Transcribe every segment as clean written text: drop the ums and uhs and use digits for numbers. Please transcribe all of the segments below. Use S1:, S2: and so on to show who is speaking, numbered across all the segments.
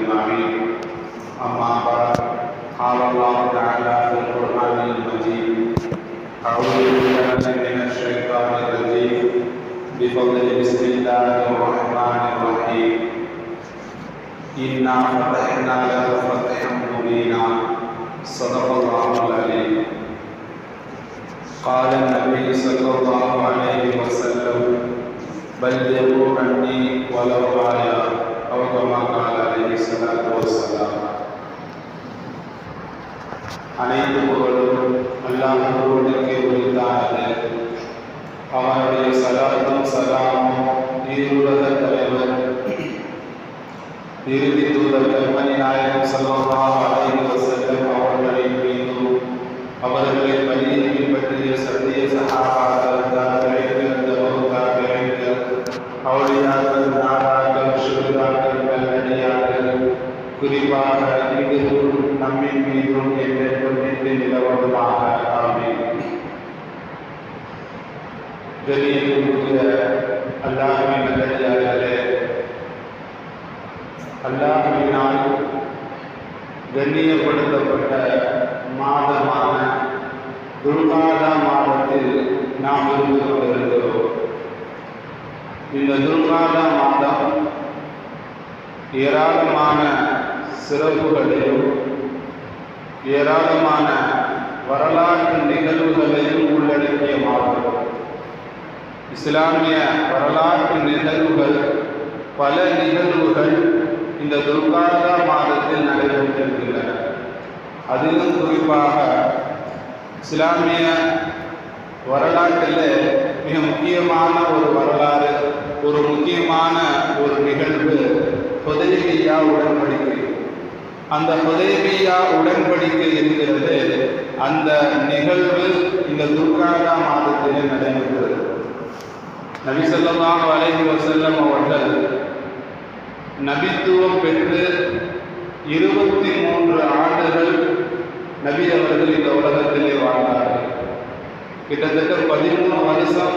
S1: أجمعين. أما بعد قال الله تعالى في القرآن المجيد: أعوذ بالله من الشيطان الرجيم بفضل بسم الله الرحمن الرحيم. إنا فتحنا لك فتحا مبينا. صدق الله العليم. قال النبي صلى الله عليه وسلم: بلغوا عني ولو آية، أو كما قال عليه الصلاة والسلام. அனைத்து புகழும் அல்லாஹ் ஒருவனுக்கே உரித்தானது. அவனுடைய சலாத்தும் சலாமும் ஈருலக தலைவர் இறுதி தூதர் கண்மணி நாயகம் ஸல்லல்லாஹு அலைஹி வஸல்லம் அவர்களின் மீதும் அவர்களை வழியை பின்பற்றிய சத்திய சஹாபாக்கள், தாபிஈன்கள், தபூதாபிஈன்கள், அவுலியாக்கள், நாதாக்கள், ஷுஹதாக்கள், நல்லடியார்கள், குறிப்பாக இங்கும் நம்மின் மீதும் என்றென்றும் நின்று நிலவதுமாக. ஆமீன். கண்ணியத்திற்குரிய அல்லாஹ்வின் நல்லடியார்களே, அல்லாஹ்வினால் கண்ணியப்படுத்தப்பட்ட மாதமான துல்காதா மாதத்தில் நாம் இருந்து கொண்டிருக்கிறோம். இந்த துல்காதா மாதம் ஏராளமான சிறப்புகளையும் ஏராளமான வரலாற்று நிகழ்வுகளையும் உள்ளடக்கிய மாதம். இஸ்லாமிய வரலாற்று நிகழ்வுகள், பல நிகழ்வுகள் இந்த துல்காதா மாதத்தில் நடைபெற்றிருக்கின்றன. அதிலும் குறிப்பாக இஸ்லாமிய வரலாற்றில் மிக முக்கியமான ஒரு வரலாறு, ஒரு முக்கியமான ஒரு நிகழ்வு ஹுதைபிய்யா உடன்படிக்கை. அந்த ஹுதைபிய்யா உடன்படிக்கை இருக்கிறது. அந்த நிகழ்வு இந்த துல்காதா மாதத்திலே நடைபெற்றது. நபி ஸல்லல்லாஹு அலைஹி வஸல்லம் அவர்கள் நபித்துவம் பெற்று 23 ஆண்டுகள் நபி அவர்கள் இந்த உலகத்திலே வாழ்ந்தார்கள். கிட்டத்தட்ட 13 வருஷம்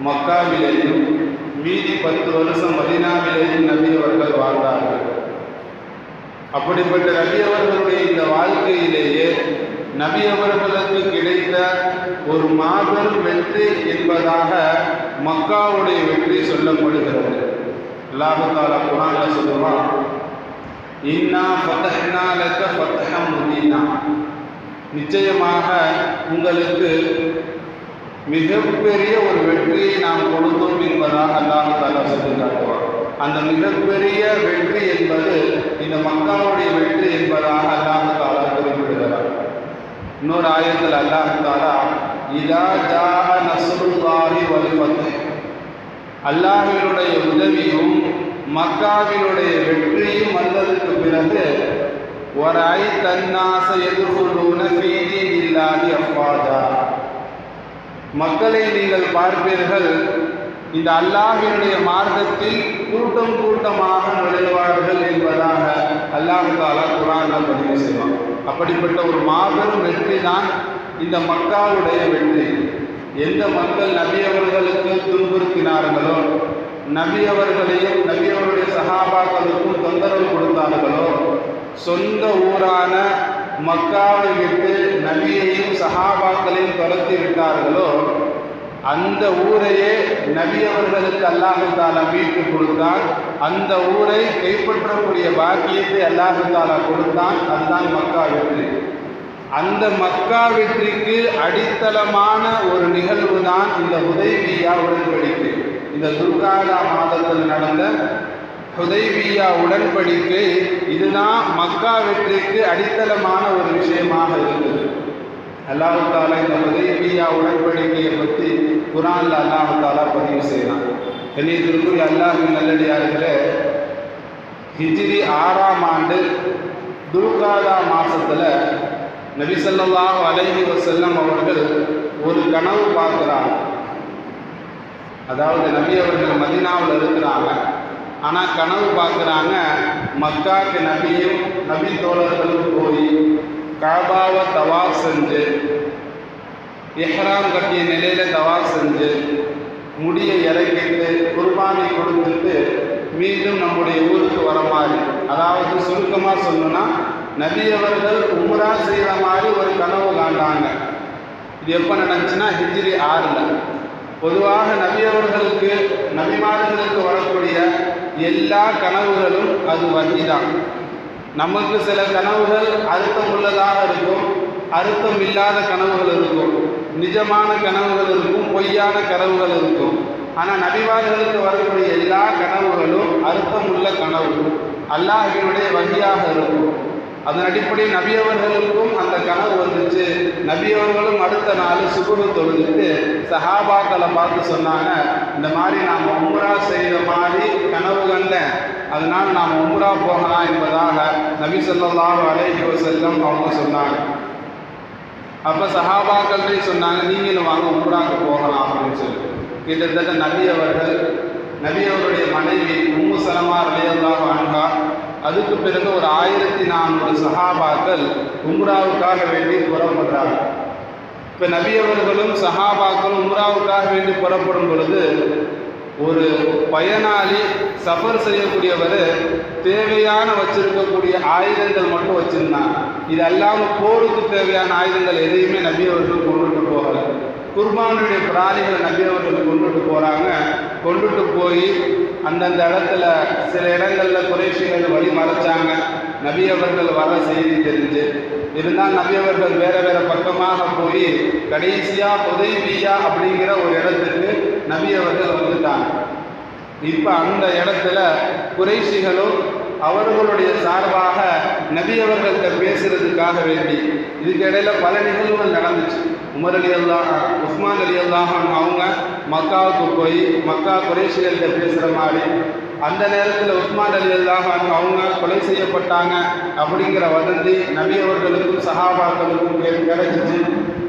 S1: மக்காவிலேயும் மீதி 10 வருஷம் மதீனாவிலேயும் நபி அவர்கள் வாழ்ந்தார்கள். அப்படிப்பட்ட நபி அவர்களுடைய இந்த வாழ்க்கையிலேயே நபி அவர்களுக்கு கிடைத்த ஒரு மாபெரும் வெற்றி என்பதாக மக்காவுடைய வெற்றி சொல்லப்படுகிறது. அல்லாஹ் தஆலா குர்ஆன்ல சொல்லுவான்: இன்னா ஃபதஹ்னா லக ஃபத்ஹம் முபீனா. நிச்சயமாக உங்களுக்கு மிகப்பெரிய ஒரு வெற்றியை நாம் கொடுத்தோம் என்பதாக அல்லாஹ் தஆலா சொல்லி காட்டுவார். அந்த மிகப்பெரிய வெற்றி என்பது இந்த மக்காவுடைய வெற்றி என்பதாக அல்லாஹ் தஆலா குறிப்பிடுகிறார். இன்னொரு ஆயத்தில் அல்லாஹ் தஆலா இதா ஜாஅ நஸ்ருல்லாஹி வல் ஃபத்ஹ், அல்லாஹ்வினுடைய உதவியும் மக்காவினுடைய வெற்றியும் வந்ததற்கு பிறகு வரைத الناس يدخلون في دين الله أفواجا, மக்களை நீங்கள் பார்ப்பீர்கள் இந்த அல்லாஹ்வினுடைய மார்க்கத்தில் கூட்டம் கூட்டமாக நுழைவார்கள் என்பதாக அல்லாஹ் தஆலா குர்ஆன்ல பதிவு செய்வான். அப்படிப்பட்ட ஒரு மாபெரும் வெற்றி தான் இந்த மக்காவுடைய வெற்றி. எந்த மக்கள் நபி அவர்களுக்கு துன்புறுத்தினார்களோ, நபி அவர்களையும் நபி அவருடைய சஹாபாக்களுக்கும் தொந்தரவு கொடுத்தார்களோ, சொந்த ஊரான மக்காவை விட்டு நபியையும் சஹாபாக்களையும் துரத்தி விட்டார்களோ, அந்த ஊரையே நபி அவர்களுக்கு அல்லாஹ் தஆலா மீட்டு கொடுத்தான். அந்த ஊரை கைப்பற்றக்கூடிய பாக்கியத்தை அல்லாஹ் தஆலா கொடுத்தான். அதுதான் மக்கா வெற்றி. அந்த மக்கா வெற்றிக்கு அடித்தளமான ஒரு நிகழ்வு தான் இந்த ஹுதைபிய்யா உடன்படிக்கை. இந்த துல்காதா மாதத்தில் நடந்த ஹுதைபிய்யா உடன்படிக்கை இதுதான் மக்கா வெற்றிக்கு அடித்தளமான ஒரு விஷயமாக இருக்குது. அல்லாஹ் தஆலா இந்த ஹுதைபிய்யா உடன்படிக்கையை பற்றி குர்ஆன்ல அல்லாஹ் தஆலா பதிவு செய்யலாம். கண்ணியத்திற்குரிய அல்லாஹ்வின் நல்லடியார்களே, ஹிஜ்ரி 6ஆம் ஆண்டு துல்காதா மாதத்தில் நபி ஸல்லல்லாஹு அலைஹி வஸல்லம் அவர்கள் ஒரு கனவு பார்க்குறாங்க. அதாவது நபி அவர்கள் மதீனாவில் இருக்கிறாங்க, ஆனால் கனவு பார்க்குறாங்க மக்காக்கு நபியும் நபி தோழர்களும் போய் காபாவை தவாஃப் செஞ்சு இஹ்ராம் கட்டிய நிலையில் தவாஃப் செஞ்சு முடியை இறக்கிட்டு குர்பானி கொடுத்துட்டு மீண்டும் நம்முடைய ஊருக்கு வர மாதிரி அதாவது சுருக்கமாக சொல்லணும்னா நபி அவர்கள் உம்ரா செய்கிற மாதிரி ஒரு கனவு காண்டாங்க. இது எப்போ நடந்துச்சுன்னா ஹிஜ்ரி 6. பொதுவாக நபி அவர்களுக்கு நபிமார்களுக்கு வரக்கூடிய எல்லா கனவுகளும் அது வஹீதான். நமக்கு சில கனவுகள் அர்த்தம் உள்ளதாக இருக்கும், அர்த்தம் இல்லாத கனவுகள் இருக்கும், நிஜமான கனவுகள் இருக்கும், பொய்யான கனவுகள் இருக்கும். ஆனால் நபிமார்களுக்கு வரக்கூடிய எல்லா கனவுகளும் அர்த்தம் உள்ள கனவு, அல்லாஹ்வினுடைய வஹியாக இருக்கும். அதன் அடிப்படையில் நபி அவர்களுக்கும் அந்த கனவு வந்துச்சு. நபி அவர்களும் அடுத்த நாள் சுகுரு தொழுதுட்டு சஹாபாக்களை பார்த்து சொன்னாங்க, இந்த மாதிரி நாம் உம்ரா செய்த மாதிரி கனவு கண்டேன், அதனால் நாம் உம்ரா போகலாம் என்பதாக நபி ஸல்லல்லாஹு அலைஹி வஸல்லம் அவங்க சொன்னாங்க. அப்போ சஹாபாக்கள்கிட்ட சொன்னாங்க, நீங்களும் வாங்க உம்ராக்கு போகலாம் அப்படின்னு சொல்லி. கிட்டத்தட்ட நபி அவருடைய மனைவி உம்மு சலமா ரலியல்லாஹு அன்ஹா, அதுக்கு பிறகு ஒரு 1400 சஹாபாக்கள் உம்ராவுக்காக வேண்டி புறப்படுறாங்க. இப்போ நபி அவர்களும் சஹாபாக்களும் உம்ராவுக்காக வேண்டி புறப்படும் பொழுது ஒரு பயனாளி சஃபர் செய்யக்கூடியவர் தேவையான வச்சிருக்கக்கூடிய ஆயுதங்கள் மட்டும் வச்சிருந்தாங்க. இது அல்லாமல் போருக்கு தேவையான ஆயுதங்கள் எதையுமே நபி அவர்கள் கொண்டுட்டு போகலை. குர்பானுடைய பிராணிகளை நபி அவர்கள் கொண்டுட்டு போகிறாங்க. கொண்டுட்டு போய் அந்தந்த இடத்துல சில இடங்களில் குறைஷிகள் வழி மறைச்சாங்க. நபி அவர்கள் வர செய்தி தெரிஞ்சு இருந்தால் நபி அவர்கள் வேறு வேறு பக்கமாக போய் கடைசியாக ஹுதைபியா அப்படிங்கிற ஒரு இடத்துக்கு நபி அவர்கள் வந்துட்டாங்க. இப்போ அந்த இடத்துல குறைஷிகளும் அவர்களுடைய சார்பாக நபி அவர்கள்ட்ட பேசுறதுக்காக வேண்டி இதுக்கு இடையில பல நிகழ்வுகள் நடந்துச்சு. உமர் ரலியல்லாஹு அன்ஹு, உஸ்மான் ரலியல்லாஹு அன்ஹு அவங்க மக்காவுக்கு போய் மக்கா குறைஷிகள்கிட்ட பேசுகிற மாதிரி, அந்த நேரத்தில் உஸ்மான் ரலியல்லாஹு அன்ஹு அவங்க கொலை செய்யப்பட்டாங்க அப்படிங்கிற வதந்தி நபி அவர்களுக்கும் சஹாபாக்களுக்கும் கிடைச்சிச்சு.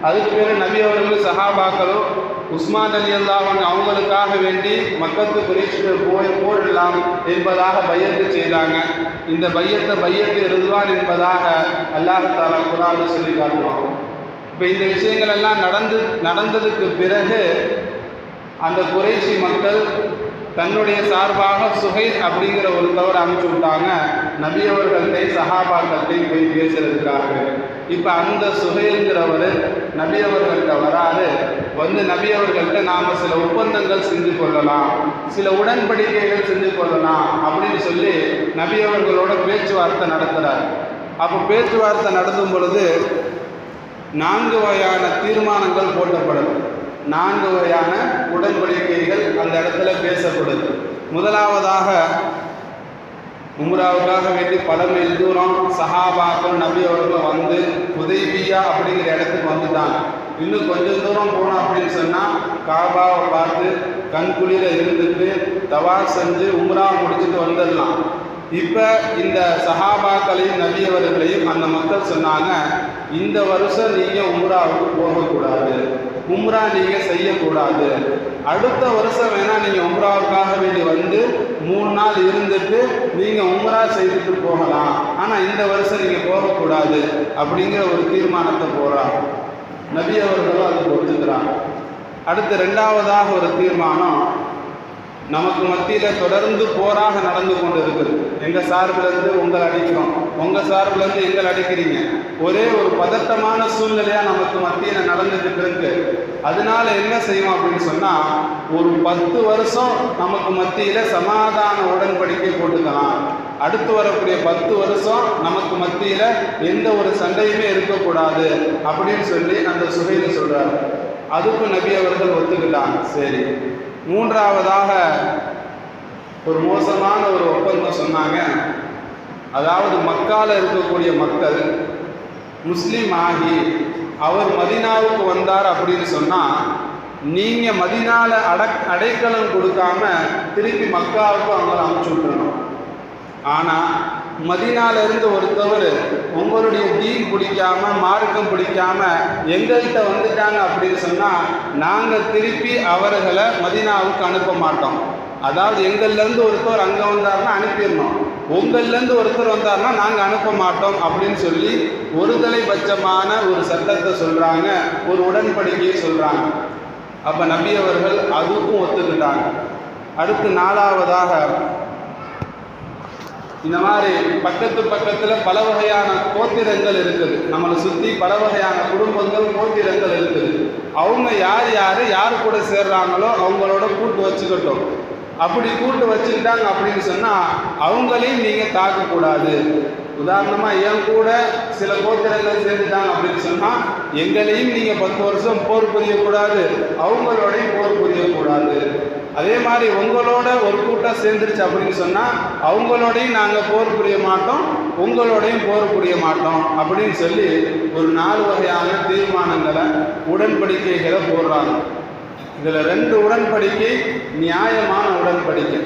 S1: அதுக்கு பேர் நபி அவர்களும் சஹாபாக்களும் உஸ்மான் ரலியல்லாஹு அன்ஹு அவங்களுக்காக வேண்டி மக்கத்து குறைஷிகள் போரிடலாம் என்பதாக பையத்து செய்தாங்க. இந்த பையத்து ரிதுவான் என்பதாக அல்லாஹ் தஆலா குர்ஆனில் சொல்லி காட்டுவாங்க. இப்போ இந்த விஷயங்கள் எல்லாம் நடந்ததுக்கு பிறகு அந்த குறைஷி மக்கள் தன்னுடைய சார்பாக சுஹைல் அப்படிங்கிற ஒரு தவறு அனுப்பிச்சு விட்டாங்க நபி அவர்கள்ட்டை சஹாபாக்கள்கிட்டையும் போய் பேசுறதுக்காக. இப்போ அந்த சுஹைல்ங்கிறவர் நபி அவர்கள்ட்ட வராது. வந்து நபி அவர்கள்ட்ட நாம் சில ஒப்பந்தங்கள் செஞ்சு கொள்ளலாம், சில உடன்படிக்கைகள் செஞ்சு கொள்ளலாம் அப்படின்னு சொல்லி நபி அவர்களோட பேச்சுவார்த்தை நடத்துகிறார். அப்போ பேச்சுவார்த்தை நடத்தும் பொழுது 4 வகையான தீர்மானங்கள் போட்டப்படுது, 4 வகையான உடன்படிக்கைகள் அந்த இடத்துல பேசப்படுது. முதலாவதாக உம்ராவுக்காக வேண்டி பல மைல் தூரம் சஹாபாக்கள் நபி அவர்கள் வந்து ஹுதைபியா அப்படிங்கிற இடத்துக்கு வந்துட்டாங்க. இன்னும் கொஞ்சம் தூரம் போனோம் அப்படின்னு சொன்னால் காபாவை பார்த்து கண்குளிர இருந்துட்டு தவாஃப் செஞ்சு உம்ரா முடிச்சுட்டு வந்துடலாம். இப்போ இந்த சஹாபாக்களையும் நபி அவர்களையும் அந்த மக்கள் சொன்னாங்க, இந்த வருஷம் நீங்கள் உம்ராவுக்கு போகக்கூடாது, உம்ரா நீங்கள் செய்யக்கூடாது, அடுத்த வருஷம் வேணால் நீங்கள் உம்ராவுக்காக வேண்டி வந்து 3 நாள் இருந்துட்டு நீங்கள் உம்ரா செய்துட்டு போகலாம், ஆனால் இந்த வருஷம் நீங்கள் போகக்கூடாது அப்படிங்கிற ஒரு தீர்மானத்தை போகிறாங்க. நபி அவர்களும் அதுக்கு ஒத்துக்கிறாங்க. அடுத்து 2வதாக ஒரு தீர்மானம் நமக்கு மத்தியில் தொடர்ந்து போராக நடந்து கொண்டு இருக்குது. எங்கள் சார்பிலேருந்து உங்களை அடிக்கிறோம், உங்கள் சார்பிலேருந்து எங்களை அடிக்கிறீங்க, ஒரே ஒரு பதட்டமான சூழ்நிலையாக நமக்கு மத்தியில் நடந்துட்டு இருக்கு. அதனால என்ன செய்வோம் அப்படின்னு சொன்னால், ஒரு 10 வருஷம் நமக்கு மத்தியில் சமாதான உடன்படிக்கை போட்டுக்கலாம். அடுத்து வரக்கூடிய 10 வருஷம் நமக்கு மத்தியில் எந்த ஒரு சண்டையுமே இருக்கக்கூடாது அப்படின்னு சொல்லி அந்த சுஹைல் சொல்கிறார். அதுக்கு நபி அவர்கள் ஒத்துக்கிட்டாங்க. சரி. 3வதாக ஒரு மோசமான ஒரு ஒப்பந்தம் சொன்னாங்க. அதாவது மக்கால இருக்கக்கூடிய மக்கள் முஸ்லீம் ஆகி அவர் மதீனாவுக்கு வந்தார் அப்படின்னு சொன்னால், நீங்கள் மதீனால அடைக்கலம் கொடுக்காம திருப்பி மக்காவுக்கு அவங்கள அனுப்பிச்சு விட்டுறணும். ஆனால் மதீனாவிலேருந்து ஒருத்தவர் உங்களுடைய தீன் பிடிக்காம மார்க்கம் பிடிக்காம எங்கள்கிட்ட வந்துட்டாங்க அப்படின்னு சொன்னால், நாங்கள் திருப்பி அவர்களை மதீனாவுக்கு அனுப்ப மாட்டோம். அதாவது எங்கள்லேருந்து ஒருத்தர் அங்கே வந்தார்னா அனுப்பிடணும், உங்கள்லேருந்து ஒருத்தர் வந்தார்னா நாங்கள் அனுப்ப மாட்டோம் அப்படின்னு சொல்லி ஒருதலை பட்சமான ஒரு சட்டத்தை சொல்கிறாங்க, ஒரு உடன்படிக்கையை சொல்கிறாங்க. அப்போ நபி அவர்கள் அதுக்கும் ஒத்துக்கிட்டாங்க. அடுத்து 4வதாக இந்த மாதிரி பக்கத்தில் பல வகையான கோத்திரங்கள் இருக்குது. நம்மளை சுற்றி பல வகையான குடும்பங்கள் கோத்திரங்கள் இருக்குது. அவங்க யார் கூட சேர்றாங்களோ அவங்களோட கூட்டு வச்சுக்கட்டும். அப்படி கூட்டு வச்சுக்கிட்டாங்க அப்படின்னு சொன்னால் அவங்களையும் நீங்கள் தாக்கக்கூடாது. உதாரணமாக என் கூட சில கோத்திரங்கள் சேர்ந்துட்டாங்க அப்படின்னு சொன்னால் எங்களையும் நீங்கள் 10 வருஷம் போர் புரியக்கூடாது, அவங்களோடையும் போர் புரியக்கூடாது. அதே மாதிரி உங்களோட ஒரு கூட்டம் சேர்ந்துருச்சு அப்படின்னு சொன்னால் அவங்களோடையும் நாங்கள் போர் புரிய மாட்டோம், உங்களோடையும் போர் புரிய மாட்டோம் அப்படின்னு சொல்லி ஒரு 4 வகையான தீர்மானங்களை உடன்படிக்கைகளை போடுறாங்க. இதில் 2 உடன்படிக்கை நியாயமான உடன்படிக்கை,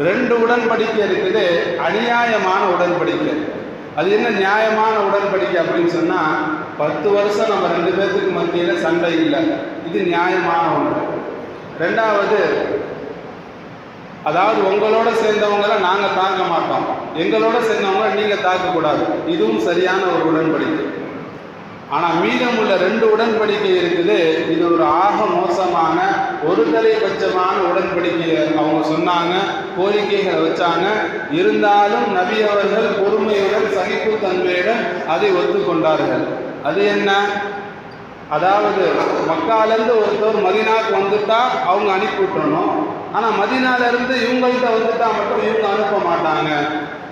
S1: 2 உடன்படிக்கை இருக்குது அநியாயமான உடன்படிக்கை. அது என்ன நியாயமான உடன்படிக்கை அப்படின்னு சொன்னால் 10 வருஷம் நம்ம 2 பேர்த்துக்கு மத்தியில் சண்டை இல்லை, இது நியாயமான ஒன்று. 2வது, அதாவது உங்களோட சேர்ந்தவங்களை நாங்கள் தாக்க மாட்டோம், எங்களோட சேர்ந்தவங்களை நீங்கள் தாக்கக்கூடாது, இதுவும் சரியான ஒரு உடன்படிக்கை. ஆனால் மீதமுள்ள 2 உடன்படிக்கை இருக்குது. இது ஒரு ஆக மோசமான ஒரு தலைபட்சமான உடன்படிக்கையை அவங்க சொன்னாங்க, கோரிக்கைகளை வச்சாங்க. இருந்தாலும் நபி அவர்கள் பொறுமையுடன் சகிப்புத்தன்மையுடன் அதை ஒத்துக்கொண்டார்கள். அது என்ன? அதாவது மக்காலேருந்து ஒருத்தர் மதீனாவுக்கு வந்துட்டா அவங்க அனுப்பி விட்டுறணும், ஆனால் மதீனாலேருந்து இவங்கள்ட்ட வந்துட்டா மட்டும் இவங்க அனுப்ப மாட்டாங்க.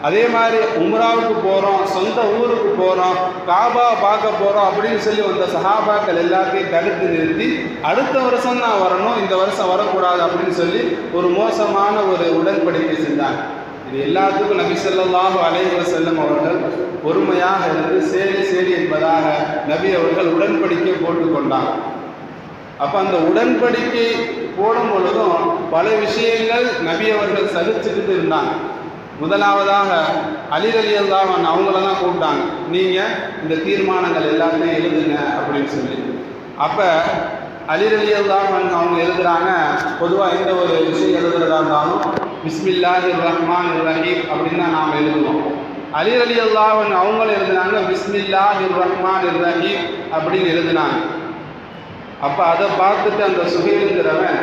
S1: அதே மாதிரி உம்ராவுக்கு போகிறோம், சொந்த ஊருக்கு போகிறோம், காபாவை பார்க்க போகிறோம் அப்படின்னு சொல்லி வந்த சஹாபாக்கள் எல்லாத்தையும் தடுத்து நிறுத்தி அடுத்த வருஷம் தான் வரணும், இந்த வருஷம் வரக்கூடாது அப்படின்னு சொல்லி ஒரு மோசமான ஒரு உடன்படிக்கை செஞ்சாங்க. இது எல்லாத்துக்கும் நபி ஸல்லல்லாஹு அலைஹி வஸல்லம் அவர்கள் பொறுமையாக இருந்து சரி என்பதாக நபி அவர்கள் உடன்படிக்கை போட்டுக்கொண்டாங்க. அப்போ அந்த உடன்படிக்கை போடும் பொழுதும் பல விஷயங்கள் நபி அவர்கள் சகிச்சுக்கிட்டு இருந்தாங்க. முதலாவதாக அலி ரலியல்லாஹு அன்ஹு அவங்கள தான் கூப்பிட்டாங்க, நீங்கள் இந்த தீர்மானங்கள் எல்லாத்தையும் எழுதுங்க அப்படின்னு சொல்லி. அப்போ அலி ரலியல்லாஹு அன்ஹு அவங்க எழுதுகிறாங்க, பொதுவாக எந்த ஒரு விஷயம் எழுதுறதா இருந்தாலும் பிஸ்மில்லாஹிர் ரஹ்மானிர் ரஹீம் அப்படின்னு தான் நாம் எழுதுவோம். அலி ரலியல்லாஹு அன்ஹு அவங்களும் எழுதுனாங்க பிஸ்மில்லாஹிர் ரஹ்மானிர் ரஹீம் அப்படின்னு எழுதுனாங்க. அப்போ அதை பார்த்துட்டு அந்த சுஹைலுங்கிறவன்,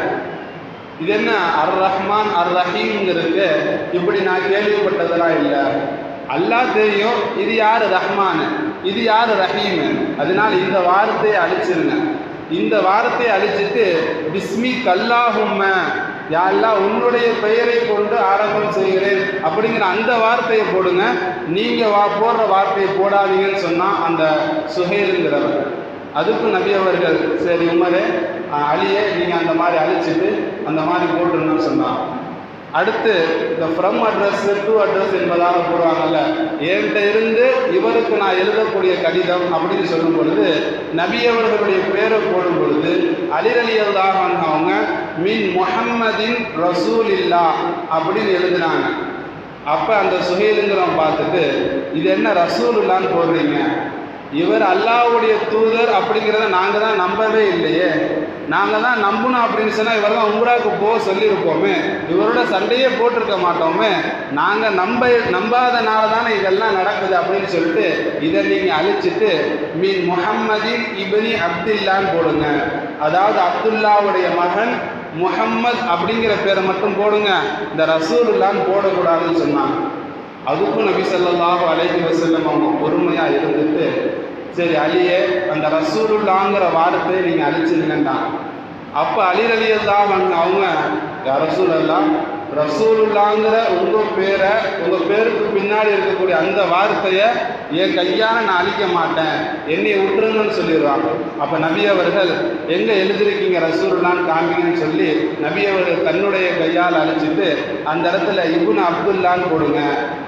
S1: இது என்ன அர் ரஹ்மான் அர் ரஹீம்ங்கிறது இப்படி நான் கேள்விப்பட்டதெல்லாம் இல்லை, அல்லாஹ் தெரியும் இது யார் ரஹ்மான் இது யார் ரஹீம், அதனால் இந்த வார்த்தையை அழிச்சிருங்க, இந்த வார்த்தையை அழிச்சிட்டு பிஸ்மி கல்லாஹும்ம யா அல்லாஹ் உன்னுடைய பெயரை கொண்டு ஆரம்பம் செய்கிறேன் அப்படிங்கிற அந்த வார்த்தையை போடுங்க, நீங்கள் போடுற வார்த்தையை போடாதீங்கன்னு சொன்னால் அந்த சுஹைலுங்கிறவர். அதுக்கு நபி அவர்கள் சரி உமரே அலியே நீங்கள் அந்த மாதிரி அழிச்சிட்டு அந்த மாதிரி போட்டுருன்னு சொன்னான். அடுத்து இந்த ஃப்ரம் அட்ரஸ் டு அட்ரஸ் என்பதாக போடுவாங்கல்ல, என்கிட்ட இருந்து இவருக்கு நான் எழுதக்கூடிய கடிதம் அப்படின்னு சொல்லும் பொழுது நபி அவர்களுடைய பேரை போடும் பொழுது அலி ரலியல்லாஹு அன்ஹு அவங்க மின் முஹம்மதின் ரசூலில்லா அப்படின்னு எழுதினாங்க. அப்போ அந்த சுஹைலுங்கிறவன் பார்த்துட்டு இது என்ன ரசூலுல்லான்னு போடுறீங்க, இவர் அல்லாஹ்வுடைய தூதர் அப்படிங்கிறத நாங்கள் தான் நம்பவே இல்லையே, நாங்கள் தான் நம்பணும் அப்படின்னு சொன்னால் இவர் தான் உம்ராவுக்கு போக சொல்லியிருப்போமே, இவரோட சண்டையே போட்டிருக்க மாட்டோமே, நாங்கள் நம்பாதனால தானே இதெல்லாம் நடக்குது அப்படின்னு சொல்லிட்டு இதை நீங்கள் அழிச்சிட்டு மீன் முஹம்மதின் இப்னி அப்துல்லான்னு போடுங்க, அதாவது அப்துல்லாவுடைய மகன் முஹம்மது அப்படிங்கிற பேரை மட்டும் போடுங்க, இந்த ரசூலுல்லான்னு போடக்கூடாதுன்னு சொன்னாங்க. அதுக்கும் நபி ஸல்லல்லாஹு அலைஹி வஸல்லம் அவங்க பொறுமையாக இருந்துட்டு சரி அலியே அந்த ரசூலுல்லாங்கிற வார்த்தையை நீங்கள் அழிச்சிருங்கன்றாங்க. அப்போ அலி ரலியல்லாஹு அன்ஹு அவங்க யா ரசூலல்லாஹ் ரசூலுல்லாங்கிற உங்கள் பேருக்கு பின்னாடி இருக்கக்கூடிய அந்த வார்த்தையை என் கையால் நான் அழிக்க மாட்டேன், என்னை விட்டுருங்கன்னு சொல்லிடுவாங்க. அப்போ நபி அவர்கள் எங்கே எழுதிருக்கீங்க ரசூலுல்லான்னு காமிங்கன்னு சொல்லி நபி அவர்கள் தன்னுடைய கையால் அழிச்சிட்டு அந்த இடத்துல இப்னு அப்துல்லான்னு போடுங்க,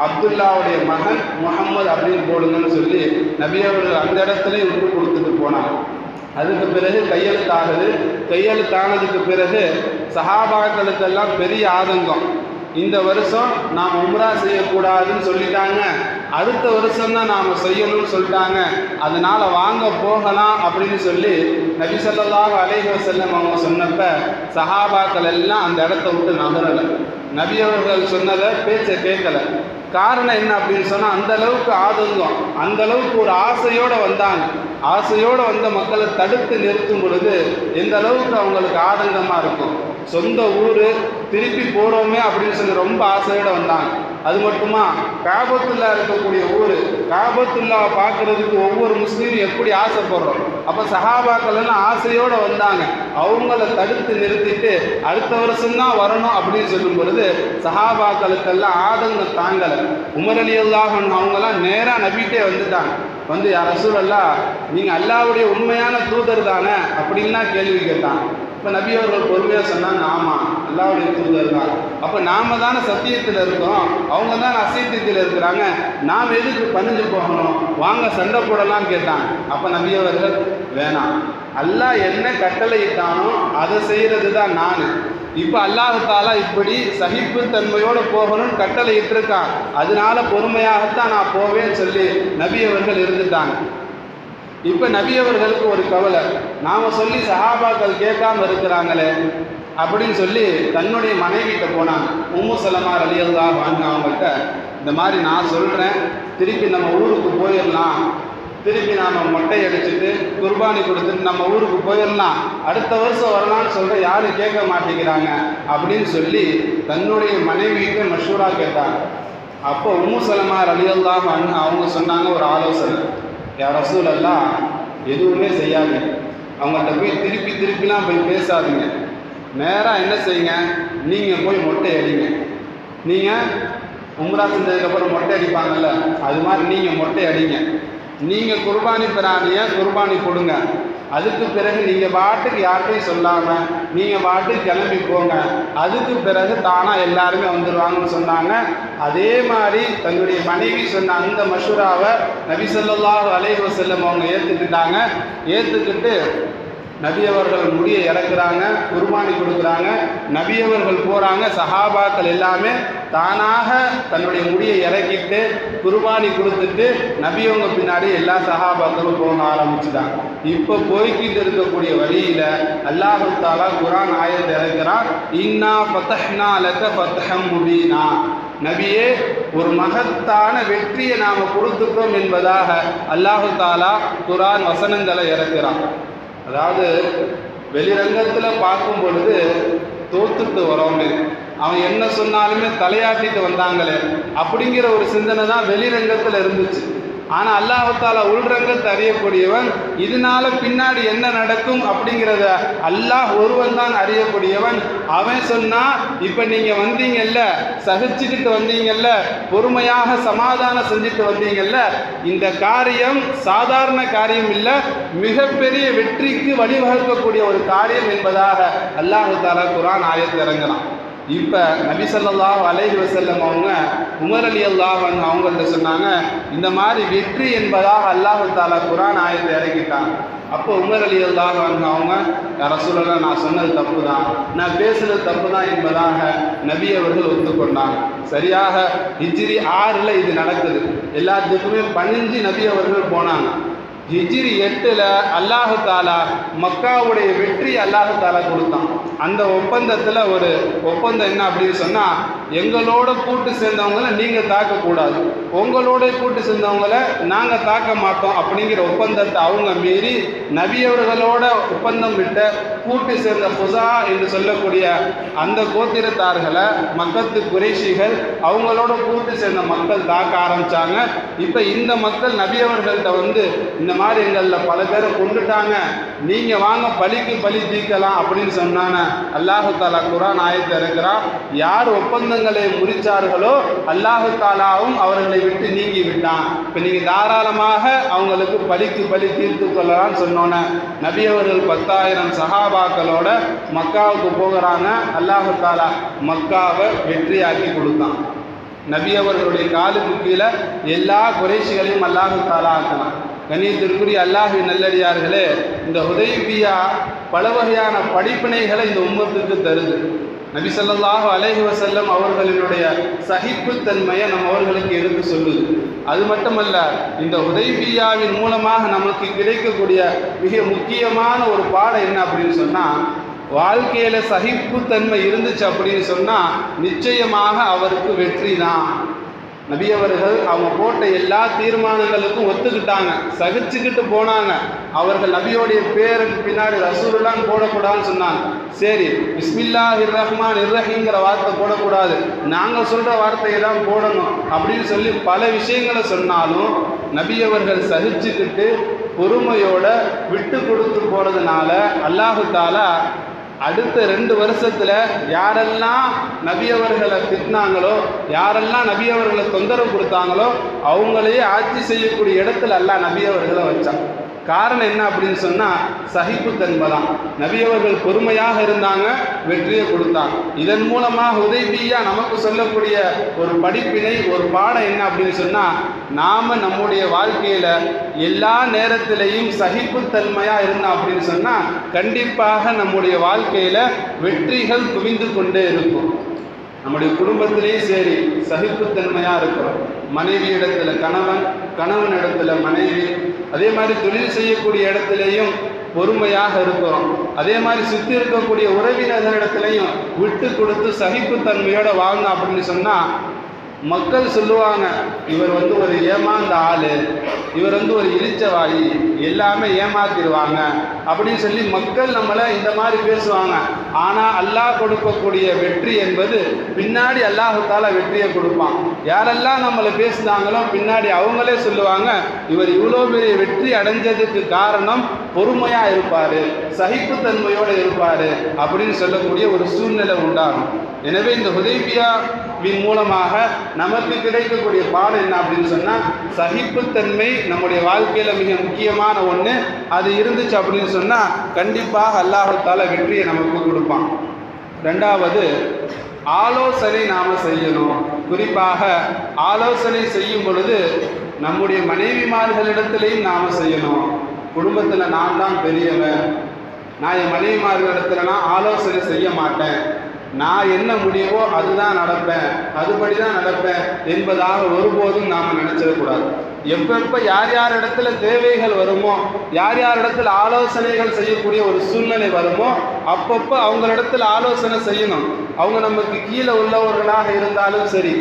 S1: அப்துல்லாவுடைய மகன் முஹம்மது அப்படின்னு போடுங்கன்னு சொல்லி நபி அவர்கள் அந்த இடத்துலையும் விட்டு கொடுத்துட்டு போனாங்க. அதுக்கு பிறகு கையெழுத்தானதுக்கு பிறகு சஹாபாக்களுக்கெல்லாம் பெரிய ஆதங்கம், இந்த வருஷம் நாம் உம்ரா செய்யக்கூடாதுன்னு சொல்லிட்டாங்க, அடுத்த வருஷம் தான் நாம் செய்யணும்னு சொல்லிட்டாங்க, அதனால் வாங்க போகலாம் அப்படின்னு சொல்லி நபி ஸல்லல்லாஹு அலைஹி வஸல்லம் அவங்க சொன்னப்ப சஹாபாக்கள் எல்லாம் அந்த இடத்த விட்டு நகரலை, நபி அவர்கள் சொன்னதை பேச்சை கேட்கலை. காரணம் என்ன அப்படின்னு சொன்னால் அந்த அளவுக்கு ஆதங்கம், அந்த அளவுக்கு ஒரு ஆசையோடு வந்தாங்க. ஆசையோடு வந்த மக்களை தடுத்து நிறுத்தும் பொழுது எந்த அளவுக்கு அவங்களுக்கு ஆதங்கமாக இருக்கும். சொந்த ஊர் திருப்பி போகிறோமே அப்படின்னு சொல்லி ரொம்ப ஆசையோடு வந்தாங்க. அது மட்டுமா, காபத்துல்லா இருக்கக்கூடிய ஊர், காபத்துல்லாவை பார்க்குறதுக்கு ஒவ்வொரு முஸ்லீமும் எப்படி ஆசைப்படுறோம். அப்போ சஹாபாக்கள் எல்லாம் ஆசையோடு வந்தாங்க. அவங்கள தடுத்து நிறுத்திட்டு அடுத்த வருஷம்தான் வரணும் அப்படின்னு சொல்லும் பொழுது சஹாபாக்களுக்கெல்லாம் ஆதங்கம் தாங்கலை. உமர் ரலியல்லாஹு அன்ஹு அவங்கெல்லாம் நேராக நபிகிட்டே வந்துட்டாங்க. வந்து யா ரசூலல்லாஹ், நீங்கள் அல்லாஹ்வுடைய உண்மையான தூதர் தானே அப்படின்லாம் கேள்வி கேட்டாங்க. இப்போ நபி அவர்கள் பொறுமையாக சொன்னாங்க, ஆமாம் அல்லாஹ்வுடைய தூதர் தான். அப்போ நாம தானே சத்தியத்தில் இருக்கோம், அவங்க தான் அசத்தியத்தில் இருக்கிறாங்க, நாம் எதுக்கு பணிஞ்சு போகணும், வாங்க சண்டை போடலாம்னு கேட்டாங்க. அப்போ நபி அவர்கள், வேணாம், அல்லாஹ் என்ன கட்டளையிட்டானோ அதை செய்கிறது தான் நான். இப்போ அல்லாஹ் தாலா இப்படி சகிப்பு தன்மையோடு போகணும்னு கட்டளை இட்டிருக்கான், அதனால பொறுமையாகத்தான் நான் போவேன்னு சொல்லி நபி அவர்கள் இருந்துட்டாங்க. இப்போ நபி அவர்களுக்கு ஒரு கவலை, நாம் சொல்லி சஹாபாக்கள் கேட்காம இருக்கிறாங்களே அப்படின்னு சொல்லி தன்னுடைய மனைவிகிட்ட போனாங்க. உம்மு சலமா ரலியல்லாஹு அன்ஹா அவங்கள்ட்ட, இந்த மாதிரி நான் சொல்கிறேன், திருப்பி நம்ம ஊருக்கு போயிடலாம், திருப்பி நாம் மொட்டை அடிச்சுட்டு குர்பானி கொடுத்துட்டு நம்ம ஊருக்கு போயிடலாம், அடுத்த வருஷம் வரலான்னு சொல்கிற யாரும் கேட்க மாட்டேங்கிறாங்க அப்படின்னு சொல்லி தன்னுடைய மனைவிகிட்ட மஷூரா கேட்டாங்க. அப்போ உம்மு சலமா ரலியல்லாஹு அன்ஹா அவங்க சொன்னாங்க ஒரு ஆலோசனை, யா ரசூலல்லாஹ், எதுவுமே செய்யாதீங்க, அவங்கள்ட்ட போய் திருப்பிலாம் போய் பேசாதீங்க, நேராக என்ன செய்யுங்க, நீங்கள் போய் மொட்டை அடிங்க. நீங்கள் உம்ரா செஞ்சதுக்கப்புறம் மொட்டை அடிப்பாங்கல்ல, அது மாதிரி நீங்கள் மொட்டை அடிங்க. நீங்கள் குர்பானி பிராணியை குர்பானி கொடுங்க. அதுக்கு பிறகு நீங்கள் பாட்டுக்கு யார்கிட்டையும் சொல்லாமல் நீங்கள் பாட்டுக்கு கிளம்பி போங்க. அதுக்கு பிறகு தானாக எல்லாருமே வந்துடுவாங்கன்னு சொன்னாங்க. அதே மாதிரி தன்னுடைய மனைவி சொன்ன அந்த மஷூராவை நபி ஸல்லல்லாஹு அலைஹி வஸல்லம் அவங்க ஏற்றுக்கிட்டாங்க. ஏற்றுக்கிட்டு நபியவர்கள் முடியை இறக்குறாங்க, குர்பானி கொடுக்குறாங்க. நபியவர்கள் போகிறாங்க, சஹாபாக்கள் எல்லாமே தானாக தன்னுடைய முடியை இறக்கிட்டு குர்பானி கொடுத்துட்டு நபியவங்க பின்னாடி எல்லா சஹாபாக்களும் போக ஆரம்பிச்சுட்டாங்க. இப்போ போய்கிட்டு இருக்கக்கூடிய வழியில் அல்லாஹு தஆலா குர்ஆன் ஆயத்தை இறக்கிறான், இன்னா ஃபதஹ்னா லக ஃபத்ஹம் முபீனா, நபியே ஒரு மகத்தான வெற்றியை நாம் கொடுத்துட்டோம் என்பதாக அல்லாஹு தஆலா குர்ஆன் வசனங்களை இறக்கிறான். அதாவது வெளிரங்கத்தில் பார்க்கும் பொழுது தோத்துட்டு வரோமே, அவன் என்ன சொன்னாலுமே தலையாட்டிட்டு வந்தாங்களே அப்படிங்கிற ஒரு சிந்தனை தான் வெளிரங்கத்தில் இருந்துச்சு. ஆனால் அல்லாஹ் தஆலா உள்ரங்கத்தை அறியக்கூடியவன், இதனால பின்னாடி என்ன நடக்கும் அப்படிங்கிறத அல்லாஹ் ஒருவன் தான் அறியக்கூடியவன். அவன் சொன்னா, இப்போ நீங்கள் வந்தீங்கல்ல, சகிச்சுக்கிட்டு வந்தீங்கல்ல, பொறுமையாக சமாதானம் செஞ்சுட்டு வந்தீங்கல்ல, இந்த காரியம் சாதாரண காரியம் இல்லை, மிகப்பெரிய வெற்றிக்கு வழிவகுக்கக்கூடிய ஒரு காரியம் என்பதாக அல்லாஹ் தஆலா குர்ஆன் ஆயத்தை இறங்கலாம். இப்போ நபி ஸல்லல்லாஹு அலைஹி வஸல்லம் அவங்க உமர் ரலியல்லாஹு அன்ஹு அவங்கள்ட்ட சொன்னாங்க, இந்த மாதிரி வெற்றி என்பதாக அல்லாஹ் தஆலா குர்ஆன் ஆயத்தை இறக்கிட்டாங்க. அப்போ உமர் ரலியல்லாஹு அன்ஹு அவங்க, யா ரசூலல்லாஹ், நான் சொன்னது தப்பு தான், நான் பேசுனது தப்பு தான் என்பதாக நபி அவர்கள் ஒத்துக்கொண்டாங்க. சரியாக ஹிஜ்ரி 6 இது நடக்குது. எல்லாத்துக்குமே பணிஞ்சு நபி அவர்கள் போனாங்க. ஹிஜ்ரி 8 அல்லாஹு தாலா மக்காவுடைய வெற்றி அல்லாஹு தாலா கொடுத்தான். அந்த ஒப்பந்தத்தில் ஒரு ஒப்பந்தம் என்ன அப்படின்னு சொன்னால், எங்களோட கூட்டு சேர்ந்தவங்களை நீங்கள் தாக்கக்கூடாது, உங்களோட கூட்டு சேர்ந்தவங்களை நாங்கள் தாக்க மாட்டோம் அப்படிங்கிற ஒப்பந்தத்தை அவங்க மீறி நபியவர்களோட ஒப்பந்தம் விட்ட கூட்டு சேர்ந்த புசா என்று சொல்லக்கூடிய அந்த கோத்திரத்தார்களை மக்கத்து குறைஷிகள் அவங்களோட கூட்டு சேர்ந்த மக்கள் தாக்க ஆரம்பித்தாங்க. இப்போ இந்த மக்கள் நபியவர்கள்ட்ட வந்து, இந்த மாதிரி எங்களில் பல பேரை கொண்டுட்டாங்க, நீங்கள் வாங்க பலிக்கு பலி தீர்க்கலாம் அப்படின்னு சொன்னாங்க. அல்லாஹு தாலா குர்ஆன் ஆயத்தை இருக்கிறான், யார் ஒப்பந்தங்களை முறிச்சார்களோ அல்லாஹு தாலாவும் அவர்களை விட்டு நீங்கி விட்டான். இப்போ நீங்கள் தாராளமாக அவங்களுக்கு பலிக்கு பலி தீர்த்து கொள்ளலாம்னு சொன்னோன்னே நபி அவர்கள் 10,000 சஹாபாக்களோட மக்காவுக்கு போகிறாங்க. அல்லாஹு தாலா மக்காவை வெற்றியாக்கி கொடுத்தான். நபி அவர்களுடைய காலுக்கு கீழே எல்லா குறைஷிகளையும் அல்லாஹு தாலா ஆக்கலாம். கண்ணியத்திற்குரிய அல்லாஹ்வின் நல்லடியார்களே, இந்த ஹுதைபியா பல வகையான படிப்பினைகளை இந்த உம்மத்துக்கு தருது. நபி ஸல்லல்லாஹு அலைஹி வஸல்லம் அவர்களினுடைய சகிப்புத்தன்மையை நம்ம அவர்களுக்கு எடுத்து சொல்லுது. அது மட்டுமல்ல, இந்த ஹுதைபியாவின் மூலமாக நமக்கு கிடைக்கக்கூடிய மிக முக்கியமான ஒரு பாடம் என்ன அப்படின்னு சொன்னால், வாழ்க்கையில் சகிப்புத்தன்மை இருந்துச்சு அப்படின்னு சொன்னால் நிச்சயமாக அவருக்கு வெற்றி தான். நபி அவர்கள் அவங்க போட்ட எல்லா தீர்மானங்களுக்கும் ஒத்துக்கிட்டாங்க, சகிச்சுக்கிட்டு போனாங்க. அவர்கள் நபியோடைய பேருக்கு பின்னாடி ரசூலுல்லாஹ் போடக்கூடாதுன்னு சொன்னாங்க. சரி, பிஸ்மில்லாஹிர் ரஹ்மானிர் ரஹீம்ங்கிற வார்த்தை போடக்கூடாது, நாங்கள் சொல்கிற வார்த்தையை தான் போடணும் அப்படின்னு சொல்லி பல விஷயங்களை சொன்னாலும் நபி அவர்கள் சகிச்சுக்கிட்டு பொறுமையோட விட்டு கொடுத்து போனதுனால அல்லாஹு தாலா அடுத்த 2 வருஷத்துல யாரெல்லாம் நபி அவர்களை திட்டினாங்களோ, யாரெல்லாம் நபி அவர்களை தொந்தரவு கொடுத்தாங்களோ அவங்களையே ஆட்சி செய்யக்கூடிய இடத்துல அல்லாஹ் நபி அவர்களை வச்சான். காரணம் என்ன அப்படின்னு சொன்னால் சகிப்புத்தன்மை தான். நபி அவர்கள் பொறுமையாக இருந்தாங்க, வெற்றியை கொடுத்தாங்க. இதன் மூலமாக ஹுதைபியா நமக்கு சொல்லக்கூடிய ஒரு படிப்பினை, ஒரு பாடம் என்ன அப்படின்னு சொன்னால், நாம் நம்முடைய வாழ்க்கையில் எல்லா நேரத்திலையும் சகிப்புத்தன்மையாக இருந்தோம் அப்படின்னு சொன்னால் கண்டிப்பாக நம்முடைய வாழ்க்கையில் வெற்றிகள் குவிந்து கொண்டே இருக்கும். நம்முடைய குடும்பத்திலேயும் சரி சகிப்புத்தன்மையாக இருக்கிறோம். மனைவி இடத்துல கணவன், கணவன் இடத்துல மனைவி, அதே மாதிரி தொழில் செய்யக்கூடிய இடத்துலையும் பொறுமையாக இருக்கிறோம். அதே மாதிரி சுற்றி இருக்கக்கூடிய உறவினர்களிடத்துலையும் விட்டு கொடுத்து சகிப்புத்தன்மையோடு வாங்க அப்படின்னு சொன்னால் மக்கள் சொல்லுவாங்க, இவர் ஒரு ஏமாந்த ஆள், இவர் ஒரு இழிச்சவாயி, எல்லாமே ஏமாத்திடுவாங்க அப்படின்னு சொல்லி மக்கள் நம்மளை இந்த மாதிரி பேசுவாங்க. ஆனால் அல்லாஹ் கொடுக்கக்கூடிய வெற்றி என்பது பின்னாடி அல்லாஹு தாலா வெற்றியை கொடுப்பான். யாரெல்லாம் நம்மளை பேசுனாங்களோ பின்னாடி அவங்களே சொல்லுவாங்க, இவர் இவ்வளோ பெரிய வெற்றி அடைஞ்சதுக்கு காரணம் பொறுமையாக இருப்பார், சகிப்புத்தன்மையோடு இருப்பார் அப்படின்னு சொல்லக்கூடிய ஒரு சூழ்நிலை உண்டாகும். எனவே இந்த ஹுதைபியாவின் மூலமாக நமக்கு கிடைக்கக்கூடிய பாடம் என்ன அப்படின்னு சொன்னால், சகிப்புத்தன்மை நம்முடைய வாழ்க்கையில் மிக முக்கியமான ஒன்று. அது இருந்துச்சு அப்படின்னு சொன்னால் கண்டிப்பாக அல்லாஹ் தஆலா வெற்றியை நமக்கு கொடுப்பான். 2வது, ஆலோசனை நாம் செய்யணும். குறிப்பாக ஆலோசனை செய்யும் பொழுது நம்முடைய மனைவிமார்களிடத்திலையும் நாம் செய்யணும். குடும்பத்தில் நான் தான் பெரியவன், நான் என் மனைவிமார்களிடத்துல நான் ஆலோசனை செய்ய மாட்டேன், நான் என்ன முடிவோ அதுதான் நடப்பேன், அதுபடி தான் நடப்பேன் என்பதாக ஒருபோதும் நாம் நினைச்சிடக்கூடாது. எப்பப்போ யார் யார் இடத்துல தேவைகள் வருமோ, யார் யார் இடத்துல ஆலோசனைகள் செய்யக்கூடிய ஒரு சூழ்நிலை வருமோ அப்பப்போ அவங்களிடத்துல ஆலோசனை செய்யணும். அவங்க நமக்கு கீழே உள்ளவர்களாக இருந்தாலும் சரி,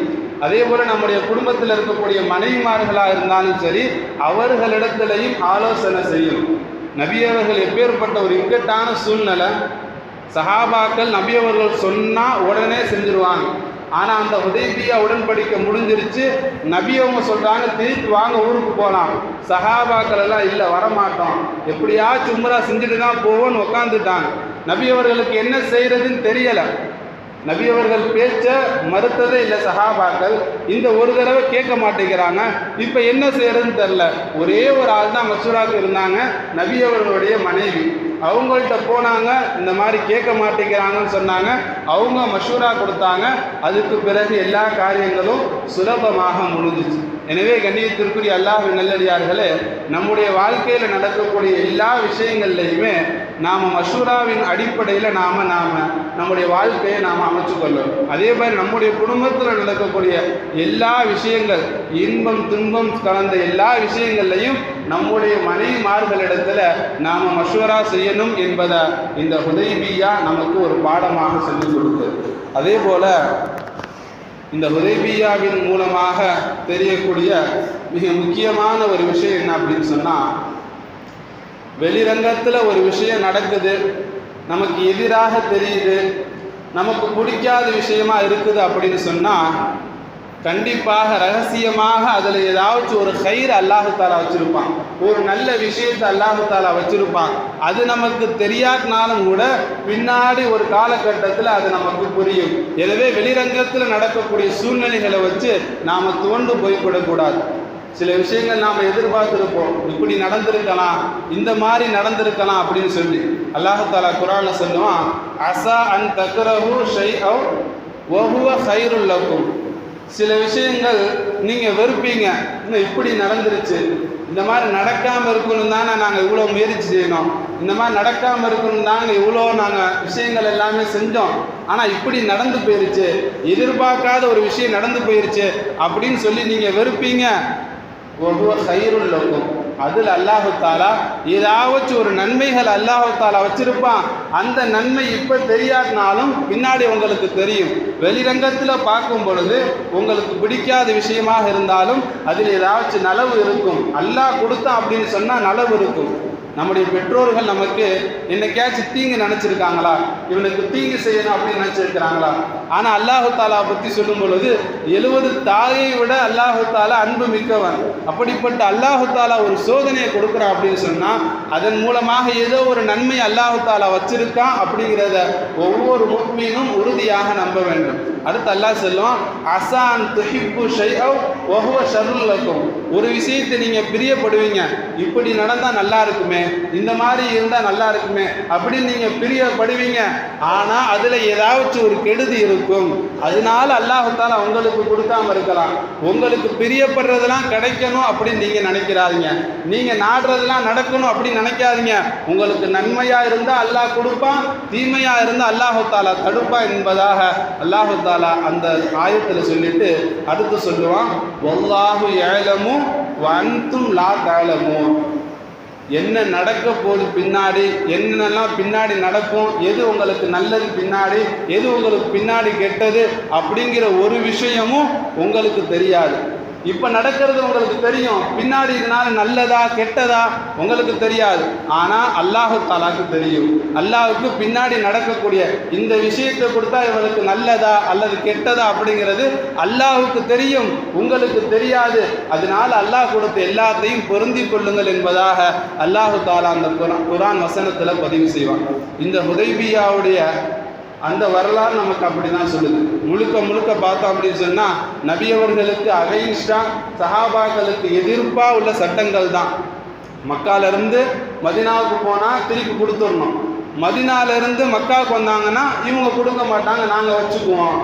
S1: அதே போல் நம்முடைய குடும்பத்தில் இருக்கக்கூடிய மனைவிமார்களாக இருந்தாலும் சரி, அவர்களிடத்திலையும் ஆலோசனை செய்யணும். நபியவர்கள் எப்பேற்பட்ட ஒரு இக்கட்டான சூழ்நிலை, சஹாபாக்கள் நபி அவர்கள் சொன்னால் உடனே செஞ்சுருவாங்க. ஆனால் அந்த ஹுதைபியா உடன்படிக்கை முடிஞ்சிருச்சு, நபி அவங்க சொல்கிறாங்க திருப்பி வாங்க ஊருக்கு போகலாம். சஹாபாக்கள் எல்லாம் இல்லை வரமாட்டோம், எப்படியாச்சும் உம்ரா செஞ்சுட்டு தான் போவோன்னு உட்காந்துட்டாங்க. நபி அவர்களுக்கு என்ன செய்கிறதுன்னு தெரியலை. நபி அவர்கள் பேச்ச மறுத்ததே இல்லை சஹாபாக்கள். இந்த ஒரு தடவை கேட்க மாட்டேங்கிறாங்க. இப்போ என்ன செய்யறதுன்னு தெரில. ஒரே ஒரு ஆள் தான் மசூராவுக்கு இருந்தாங்க, நபி அவர்களுடைய மனைவி. அவங்கள்ட்ட போனாங்க, இந்த மாதிரி கேட்க மாட்டேங்கிறாங்கன்னு சொன்னாங்க. அவங்க மஷூரா கொடுத்தாங்க. அதுக்கு பிறகு எல்லா காரியங்களும் சுலபமாக முடிஞ்சிச்சு. எனவே கண்ணியத்திற்குரிய அல்லாஹ்வின் நல்லடியார்களே, நம்முடைய வாழ்க்கையில் நடக்கக்கூடிய எல்லா விஷயங்கள்லையுமே நாம் மஷூராவின் அடிப்படையில் நாம் நம்முடைய வாழ்க்கையை நாம் அமைச்சுக்கொள்ளணும். அதே மாதிரி நம்முடைய குடும்பத்தில் நடக்கக்கூடிய எல்லா விஷயங்கள், இன்பம் துன்பம் கலந்த எல்லா விஷயங்கள்லையும் நம்முடைய மனைவிமார்களிடத்தில் நாம் மஷூரா செய்யணும் என்பதை இந்த ஹுதைபியா நமக்கு ஒரு பாடமாக சொல்லிக் கொடுத்தது. அதே போல் இந்த ஹுதைபியாவின் மூலமாக தெரியக்கூடிய மிக முக்கியமான ஒரு விஷயம் என்ன அப்படின்னு சொன்னால், வெளிரங்கத்தில் ஒரு விஷயம் நடக்குது, நமக்கு எதிராக தெரியுது, நமக்கு பிடிக்காத விஷயமா இருக்குது அப்படின்னு சொன்னால் கண்டிப்பாக ரகசியமாக அதில் ஏதாச்சும் ஒரு கயிறு அல்லாஹு தாலா வச்சுருப்பான், ஒரு நல்ல விஷயத்தை அல்லாஹு தாலா வச்சுருப்பான். அது நமக்கு தெரியாதனாலும் கூட பின்னாடி ஒரு காலகட்டத்தில் அது நமக்கு புரியும். எனவே வெளிரங்கத்தில் நடக்கக்கூடிய சூழ்நிலைகளை வச்சு நாம் துவண்டு போய்விடக்கூடாது. சில விஷயங்கள் நாம் எதிர்பார்த்துருப்போம், இப்படி நடந்திருக்கலாம், இந்த மாதிரி நடந்திருக்கலாம் அப்படின்னு சொல்லி அல்லாஹு தாலா குர்ஆன்ல சொல்லுவான், அஸா அன் தக்ரஹு ஷைஅன் வஹுவ கைருல் லக்கும். சில விஷயங்கள் நீங்கள் வெறுப்பீங்க, இன்னும் இப்படி நடந்துருச்சு, இந்த மாதிரி நடக்காமல் இருக்கணும் தானே நாங்கள் இவ்வளோ முயற்சி செய்யணும், இந்த மாதிரி நடக்காமல் இருக்கணும் தாங்க இவ்வளோ நாங்கள் விஷயங்கள் எல்லாமே செஞ்சோம், ஆனால் இப்படி நடந்து போயிருச்சு, எதிர்பார்க்காத ஒரு விஷயம் நடந்து போயிருச்சு அப்படின்னு சொல்லி நீங்கள் வெறுப்பீங்க. ஒவ்வொரு கயிறுல் லக்கும், அதில் அல்லாஹு தாலா ஏதாச்சும் ஒரு நன்மைகள் அல்லாஹு தாலா வச்சிருப்பான். அந்த நன்மை இப்போ தெரியாட்டினாலும் பின்னாடி உங்களுக்கு தெரியும். வெளிரங்கத்தில் பார்க்கும் பொழுது உங்களுக்கு பிடிக்காத விஷயமாக இருந்தாலும் அதில் ஏதாச்சும் நலவு இருக்கும். அல்லாஹ் கொடுத்தான் அப்படின்னு சொன்னால் நலவு இருக்கும். நம்முடைய பெற்றோர்கள் நமக்கு என்னைக்காச்சும் தீங்கு நினச்சிருக்காங்களா, இவனுக்கு தீங்கு செய்யணும் அப்படின்னு நினச்சிருக்கிறாங்களா? ஆனால் அல்லாஹு தாலா பற்றி சொல்லும் பொழுது 70 தாயை விட அல்லாஹு தாலா அன்பு மிக்கவன். அப்படிப்பட்ட அல்லாஹு தாலா ஒரு சோதனையை கொடுக்குறான் அப்படின்னு சொன்னால் அதன் மூலமாக ஏதோ ஒரு நன்மை அல்லாஹு தாலா வச்சிருக்கான் அப்படிங்கிறத ஒவ்வொரு முஃமினும் உறுதியாக நம்ப வேண்டும். அடுத்து அல்லாஹ் சொல்லுவான், அசான் துஹிப்பு ஷைஅவ் வஹுவ ஷர்ருல் லக்கும். ஒரு விஷயத்தை நீங்கள் பிரியப்படுவீங்க, இப்படி நடந்தால் நல்லா இருக்குமே, இந்த மாதிரி இருந்தால் நல்லா இருக்குமே அப்படின்னு நீங்கள் பிரியப்படுவீங்க. ஆனால் அதில் ஏதாச்சும் ஒரு கெடுதி இருக்கும். அதனால அல்லாஹ் தாலா உங்களுக்கு கொடுக்காம இருக்கலாம். உங்களுக்கு பிரியப்படுறதெல்லாம் கிடைக்கணும் அப்படின்னு நீங்கள் நினைக்கிறாதீங்க. நீங்கள் நாடுறதெல்லாம் நடக்கணும் அப்படின்னு நினைக்காதீங்க. உங்களுக்கு நன்மையாக இருந்தால் அல்லாஹ் கொடுப்பான், தீமையாக இருந்தால் அல்லாஹ் தாலா தடுப்பான் என்பதாக அல்லாஹ் தாலா அந்த ஆயத்தில் சொல்லிட்டு அடுத்து சொல்லுவான், வல்லாஹு யஅலமு வ அன்தும் லா தஅலமூன். என்ன நடக்க போகுது பின்னாடி, என்னென்னலாம் பின்னாடி நடக்கும், எது உங்களுக்கு நல்லது பின்னாடி, எது உங்களுக்கு பின்னாடி கெட்டது அப்படிங்கிற ஒரு விஷயமும் உங்களுக்கு தெரியாது. இப்போ நடக்கிறது உங்களுக்கு தெரியும், பின்னாடி இதனால நல்லதா கெட்டதா உங்களுக்கு தெரியாது. ஆனால் அல்லாஹு தாலாக்கு தெரியும். அல்லாஹுக்கு பின்னாடி நடக்கக்கூடிய இந்த விஷயத்தை கொடுத்தா இவங்களுக்கு நல்லதா அல்லது கெட்டதா அப்படிங்கிறது அல்லாஹுக்கு தெரியும், உங்களுக்கு தெரியாது. அதனால அல்லாஹ் கொடுத்த எல்லாத்தையும் பொருந்தி கொள்ளுங்கள் என்பதாக அல்லாஹு தாலா அந்த குர்ஆன் வசனத்தில் பதிவு செய்வான். இந்த ஹுதைபியாவுடைய அந்த வரலாறு நமக்கு அப்படி தான் சொல்லுது. முழுக்க பார்த்தோம் அப்படின்னு சொன்னால் நபியவர்களுக்கு அகைன்ஸ்டா சஹாபாக்களுக்கு எதிர்ப்பாக உள்ள சட்டங்கள் தான். மக்காலிருந்து மதினாவுக்கு போனால் திருப்பி கொடுத்துடணும், மதினாலிருந்து மக்காவுக்கு வந்தாங்கன்னா இவங்க கொடுக்க மாட்டாங்க, நாங்கள் வச்சுக்குவோம்.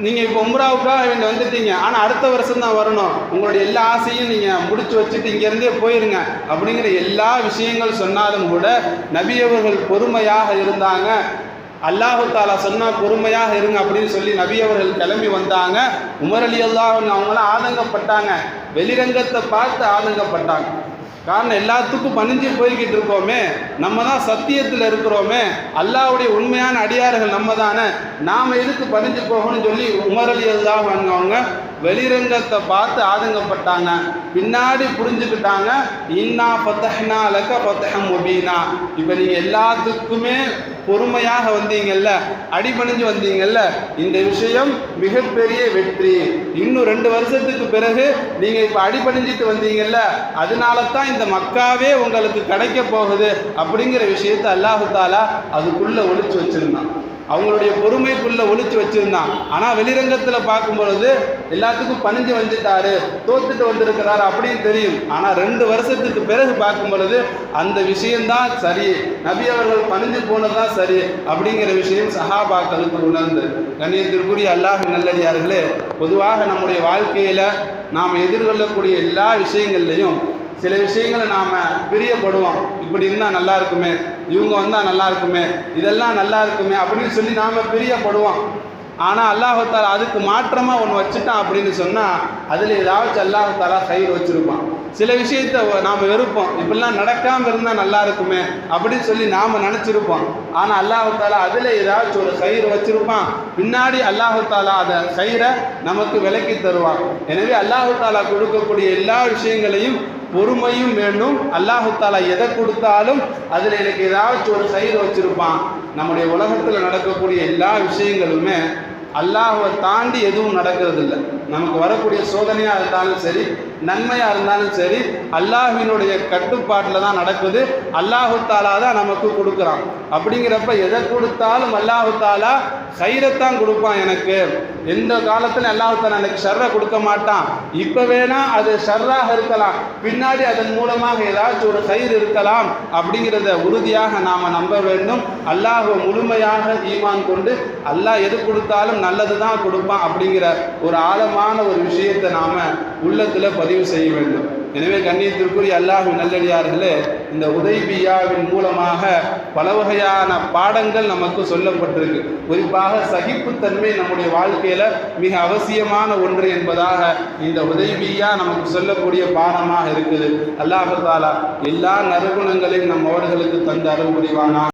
S1: நீங்கள் இப்போ உம்ராவுக்காக வேண்டி வந்துட்டீங்க, ஆனால் அடுத்த வருஷம் தான் வரணும், உங்களுடைய எல்லா ஆசையும் நீங்கள் முடிச்சு வச்சுட்டு இங்கேருந்தே போயிருங்க அப்படிங்கிற எல்லா விஷயங்கள் சொன்னாலும் கூட நபியவர்கள் பொறுமையாக இருந்தாங்க. அல்லாஹு தாலா சொன்னால் பொறுமையாக இருங்க அப்படின்னு சொல்லி நபி அவர்கள் கிளம்பி வந்தாங்க. உமர் ரலியல்லாஹு அன்ஹு அவங்களாம் ஆதங்கப்பட்டாங்க, வெளிரங்கத்தை பார்த்து ஆதங்கப்பட்டாங்க. காரணம் எல்லாத்துக்கும் பணிஞ்சு போய்கிட்டு இருக்கோமே, நம்ம தான் சத்தியத்தில் இருக்கிறோமே, அல்லாஹ்வுடைய உண்மையான அடியார்கள் நம்ம தானே, நாம் எதுக்கு பணிஞ்சு போகணும்னு சொல்லி உமர் ரலியல்லாஹு அன்ஹு அவங்க வெளிரங்கத்தை பார்த்து ஆதங்கப்பட்டாங்க. பின்னாடி புரிஞ்சுக்கிட்டாங்க, இன்னா ஃபதஹ்னா லக ஃபதஹம் முபீனா. இப்போ நீங்கள் எல்லாத்துக்குமே பொறுமையாக வந்தீங்கல்ல, அடிபணிஞ்சு வந்தீங்கல்ல, இந்த விஷயம் மிகப்பெரிய வெற்றி. இன்னும் 2 வருஷத்துக்கு பிறகு நீங்கள் இப்போ அடிபணிஞ்சிட்டு வந்தீங்கல்ல, அதனால தான் இந்த மக்காவே உங்களுக்கு கிடைக்க போகுது அப்படிங்கிற விஷயத்தை அல்லாஹு தாலா அதுக்குள்ளே ஒளிச்சு வச்சிருந்தான், அவங்களுடைய பொறுமைக்குள்ளே ஒளிச்சு வச்சிருந்தான். ஆனால் வெளிரங்கத்தில் பார்க்கும் பொழுது எல்லாத்துக்கும் பணிஞ்சு வந்துட்டாரு, தோத்துட்டு வந்திருக்கிறாரு அப்படின்னு தெரியும். ஆனால் 2 வருஷத்துக்கு பிறகு பார்க்கும் பொழுது அந்த விஷயம்தான் சரி, நபி அவர்கள் பணிஞ்சு போனதுதான் சரி அப்படிங்கிற விஷயம் சஹாபாக்களுக்கு உணர்ந்து. கண்ணியத்திற்குரிய அல்லாஹ் நல்லடியார்களே, பொதுவாக நம்முடைய வாழ்க்கையில் நாம் எதிர்கொள்ளக்கூடிய எல்லா விஷயங்கள்லையும் சில விஷயங்களை நாம் பிரியப்படுவோம். இப்படி இருந்தால் நல்லா இருக்குமே, இவங்க வந்தால் நல்லா இருக்குமே, இதெல்லாம் நல்லா இருக்குமே அப்படின்னு சொல்லி நாம் பிரியப்படுவோம். ஆனால் அல்லாஹ் தாலா அதுக்கு மாற்றமாக ஒன்று வச்சுட்டான் அப்படின்னு சொன்னால் அதில் ஏதாச்சும் அல்லாஹ் தாலா கயிறு வச்சுருப்பான். சில விஷயத்தை நாம் வெறுப்போம், இப்படிலாம் நடக்காமல் இருந்தால் நல்லா இருக்குமே அப்படின்னு சொல்லி நாம் நினச்சிருப்போம். ஆனால் அல்லாஹ் தாலா அதில் ஏதாச்சும் ஒரு கயிறு வச்சுருப்பான். பின்னாடி அல்லாஹ் தாலா அதை கயிறை நமக்கு விலக்கி தருவான். எனவே அல்லாஹ் தாலா கொடுக்கக்கூடிய எல்லா விஷயங்களையும் பொறுமையும் வேண்டும். அல்லாஹு தாலா எதை கொடுத்தாலும் அதில் எனக்கு ஏதாச்சும் ஒரு கயிறு வச்சுருப்பான். நம்முடைய உலகத்தில் நடக்கக்கூடிய எல்லா விஷயங்களுமே அல்லாஹுவை தாண்டி எதுவும் நடக்கிறது இல்லை. நமக்கு வரக்கூடிய சோதனையாக இருந்தாலும் சரி, நன்மையாக இருந்தாலும் சரி, அல்லாஹ்வினுடைய கட்டுப்பாட்டில் தான் நடக்குது. அல்லாஹு தாலா தான் நமக்கு கொடுக்குறான். அப்படிங்கிறப்ப எதை கொடுத்தாலும் அல்லாஹு தாலா கயிறைத்தான் கொடுப்பான். எனக்கு எந்த காலத்தில் அல்லாஹு தாலா எனக்கு ஷர்ரை கொடுக்க மாட்டான். இப்போ வேணால் அது ஷர்ராக இருக்கலாம், பின்னாடி அதன் மூலமாக ஏதாச்சும் ஒரு கயிறு இருக்கலாம். அப்படிங்கிறத உறுதியாக நாம் நம்ப வேண்டும். அல்லாஹுவை முழுமையாக ஈமான் கொண்டு அல்லாஹ் எது கொடுத்தாலும் நல்லது தான் கொடுப்பான் அப்படிங்கிற ஒரு ஆழமான ஒரு விஷயத்தை நாம் உள்ளத்தில் பதிவு செய்ய வேண்டும். எனவே கண்ணியத்திற்குரிய அல்லாஹ்வின் நல்லடியார்களே, இந்த உதைபியாவின் மூலமாக பல வகையான பாடங்கள் நமக்கு சொல்லப்பட்டிருக்கு. குறிப்பாக சகிப்புத்தன்மை நம்முடைய வாழ்க்கையில் மிக அவசியமான ஒன்று என்பதாக இந்த உதைபியா நமக்கு சொல்லக்கூடிய பாடமாக இருக்குது. அல்லாஹ் தஆலா எல்லா நற்குணங்களையும் நம் அவர்களுக்கு தந்து அருள் புரிவானா.